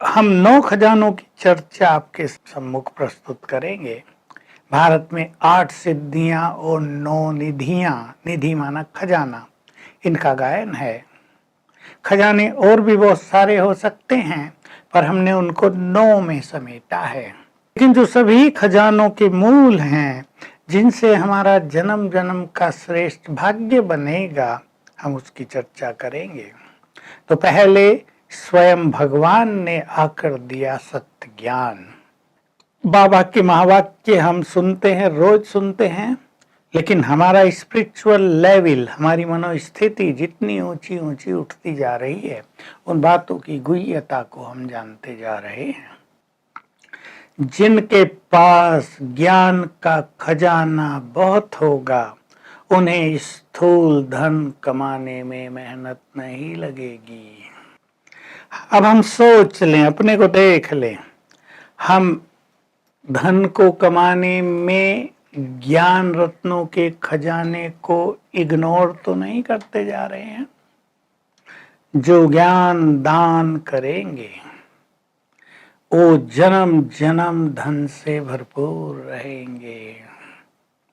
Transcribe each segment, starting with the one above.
हम 9 खजानों की चर्चा आपके सम्मुख प्रस्तुत करेंगे। भारत में 8 सिद्धियां और 9 निधियां, निधि माना खजाना, इनका गायन है। खजाने और भी बहुत सारे हो सकते हैं, पर हमने उनको 9 में समेटा है। लेकिन जो सभी खजानों के मूल हैं, जिनसे हमारा जन्म जन्म का श्रेष्ठ भाग्य बनेगा, हम उसकी चर्चा करेंगे। तो पहले स्वयं भगवान ने आकर दिया सत्य ज्ञान। बाबा के महावाक्य हम सुनते हैं, रोज सुनते हैं, लेकिन हमारा स्पिरिचुअल लेवल, हमारी मनोस्थिति जितनी ऊंची ऊंची उठती जा रही है, उन बातों की गुह्यता को हम जानते जा रहे हैं। जिनके पास ज्ञान का खजाना बहुत होगा, उन्हें स्थूल धन कमाने में मेहनत नहीं लगेगी। अब हम सोच लें, अपने को देख लें, हम धन को कमाने में ज्ञान रत्नों के खजाने को इग्नोर तो नहीं करते जा रहे हैं। जो ज्ञान दान करेंगे वो जन्म जन्म धन से भरपूर रहेंगे।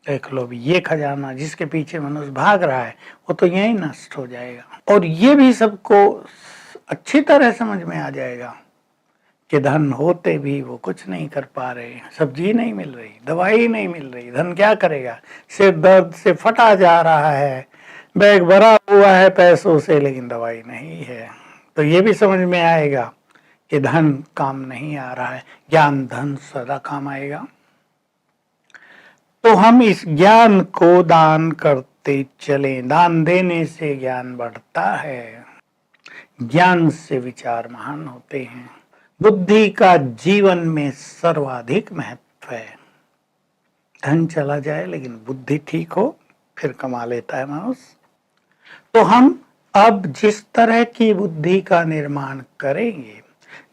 देख लो, ये खजाना जिसके पीछे मनुष्य भाग रहा है, वो तो यही नष्ट हो जाएगा। और ये भी सबको अच्छी तरह समझ में आ जाएगा कि धन होते भी वो कुछ नहीं कर पा रहे। सब्जी नहीं मिल रही, दवाई नहीं मिल रही, धन क्या करेगा? सिर दर्द से फटा जा रहा है, बैग भरा हुआ है पैसों से, लेकिन दवाई नहीं है। तो ये भी समझ में आएगा कि धन काम नहीं आ रहा है। ज्ञान धन सदा काम आएगा। तो हम इस ज्ञान को दान करते चलें। दान देने से ज्ञान बढ़ता है। ज्ञान से विचार महान होते हैं। बुद्धि का जीवन में सर्वाधिक महत्व है। धन चला जाए लेकिन बुद्धि ठीक हो, फिर कमा लेता है मनुष्य। तो हम अब जिस तरह की बुद्धि का निर्माण करेंगे,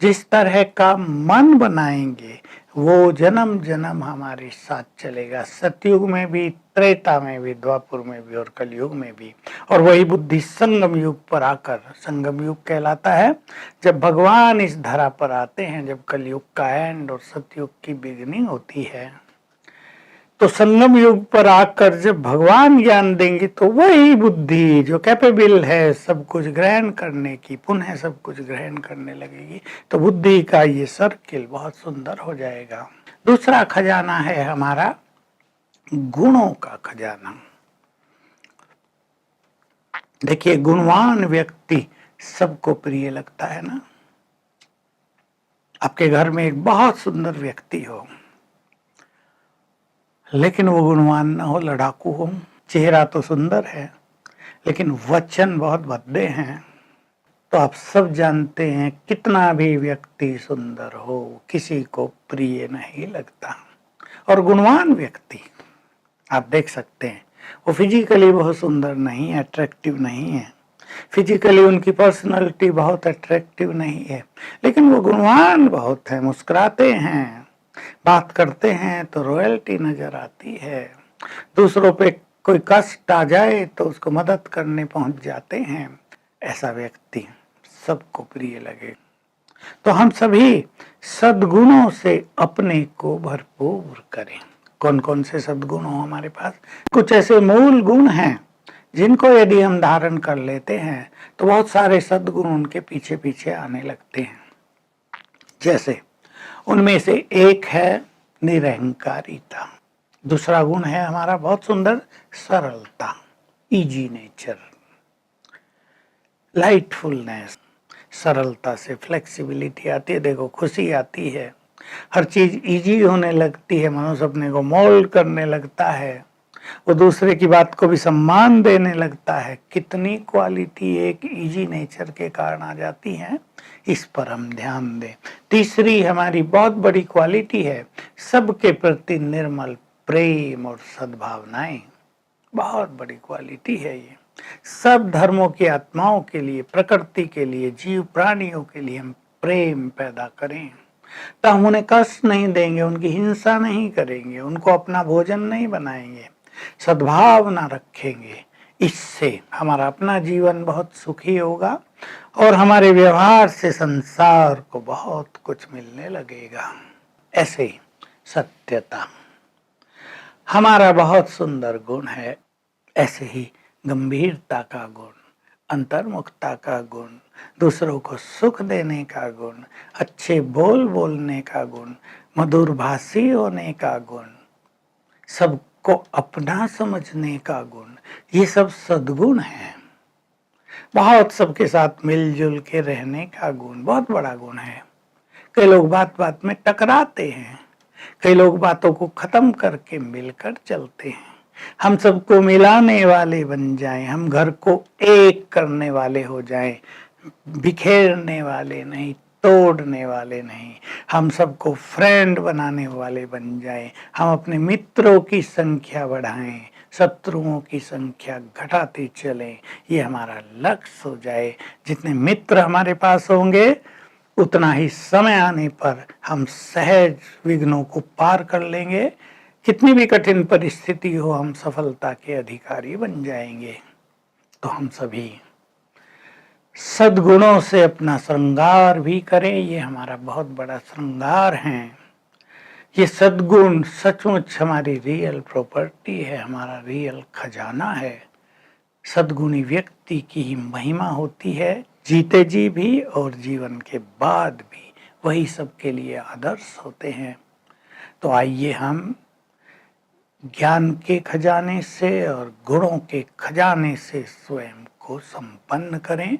जिस तरह का मन बनाएंगे, वो जन्म जन्म हमारे साथ चलेगा। सतयुग में भी, त्रेता में भी, द्वापर में भी और कलयुग में भी। और वही बुद्धि संगम युग पर आकर, संगम युग कहलाता है जब भगवान इस धरा पर आते हैं, जब कलयुग का एंड और सतयुग की बिगिनिंग होती है। तो संगम युग पर आकर जब भगवान ज्ञान देंगे, तो वही बुद्धि जो कैपेबल है सब कुछ ग्रहण करने की, पुनः सब कुछ ग्रहण करने लगेगी। तो बुद्धि का ये सर्किल बहुत सुंदर हो जाएगा। दूसरा खजाना है हमारा गुणों का खजाना। देखिए, गुणवान व्यक्ति सबको प्रिय लगता है ना। आपके घर में एक बहुत सुंदर व्यक्ति हो, लेकिन वो गुणवान न हो, लड़ाकू हो, चेहरा तो सुंदर है लेकिन वचन बहुत भद्दे हैं, तो आप सब जानते हैं कितना भी व्यक्ति सुंदर हो, किसी को प्रिय नहीं लगता। और गुणवान व्यक्ति आप देख सकते हैं, वो फिजिकली बहुत सुंदर नहीं है, अट्रैक्टिव नहीं है, फिजिकली उनकी पर्सनालिटी बहुत अट्रैक्टिव नहीं है, लेकिन वो गुणवान बहुत है, मुस्कुराते हैं, बात करते हैं तो रॉयल्टी नजर आती है। दूसरों पे कोई कष्ट आ जाए तो उसको मदद करने पहुंच जाते हैं। ऐसा व्यक्ति सबको प्रिय लगे। तो हम सभी सद्गुणों से अपने को भरपूर करें। कौन कौन से सद्गुण हो हमारे पास? कुछ ऐसे मूल गुण हैं जिनको यदि हम धारण कर लेते हैं तो बहुत सारे सद्गुण उनके पीछे पीछे आने लगते हैं। जैसे उनमें से एक है निरहंकारिता। दूसरा गुण है हमारा बहुत सुंदर, सरलता, इजी नेचर, लाइटफुलनेस। सरलता से फ्लेक्सिबिलिटी आती है। देखो, खुशी आती है, हर चीज इजी होने लगती है, मनुष्य अपने को मोल्ड करने लगता है, वो दूसरे की बात को भी सम्मान देने लगता है। कितनी क्वालिटी एक इजी नेचर के कारण आ जाती है, इस पर हम ध्यान दें। तीसरी हमारी बहुत बड़ी क्वालिटी है सबके प्रति निर्मल प्रेम और सद्भावनाएं। बहुत बड़ी क्वालिटी है ये। सब धर्मों की आत्माओं के लिए, प्रकृति के लिए, जीव प्राणियों के लिए हम प्रेम पैदा करें। तो हम उन्हें कष्ट नहीं देंगे, उनकी हिंसा नहीं करेंगे, उनको अपना भोजन नहीं बनाएंगे, सद्भावना रखेंगे। इससे हमारा अपना जीवन बहुत सुखी होगा और हमारे व्यवहार से संसार को बहुत कुछ मिलने लगेगा। ऐसे ही सत्यता हमारा बहुत सुंदर गुण है, ऐसे ही गंभीरता का गुण, अंतर्मुखता का गुण, दूसरों को सुख देने का गुण, अच्छे बोल बोलने का गुण, मधुरभाषी होने का गुण, सबको अपना समझने का गुण, ये सब सद्गुण है। बहुत सबके साथ मिलजुल के रहने का गुण बहुत बड़ा गुण है। कई लोग बात बात में टकराते हैं, कई लोग बातों को खत्म करके मिलकर चलते हैं। हम सबको मिलाने वाले बन जाएं, हम घर को एक करने वाले हो जाएं, बिखेरने वाले नहीं, तोड़ने वाले नहीं। हम सबको फ्रेंड बनाने वाले बन जाएं, हम अपने मित्रों की संख्या बढ़ाएं, शत्रुओं की संख्या घटाते चलें, ये हमारा लक्ष्य हो जाए। जितने मित्र हमारे पास होंगे उतना ही समय आने पर हम सहज विघ्नों को पार कर लेंगे। कितनी भी कठिन परिस्थिति हो, हम सफलता के अधिकारी बन जाएंगे। तो हम सभी सद्गुणों से अपना श्रृंगार भी करें, ये हमारा बहुत बड़ा श्रृंगार है। ये सद्गुण सचमुच हमारी रियल प्रॉपर्टी है, हमारा रियल खजाना है। सद्गुणी व्यक्ति की ही महिमा होती है, जीते जी भी और जीवन के बाद भी वही सबके लिए आदर्श होते हैं। तो आइए हम ज्ञान के खजाने से और गुणों के खजाने से स्वयं को संपन्न करें।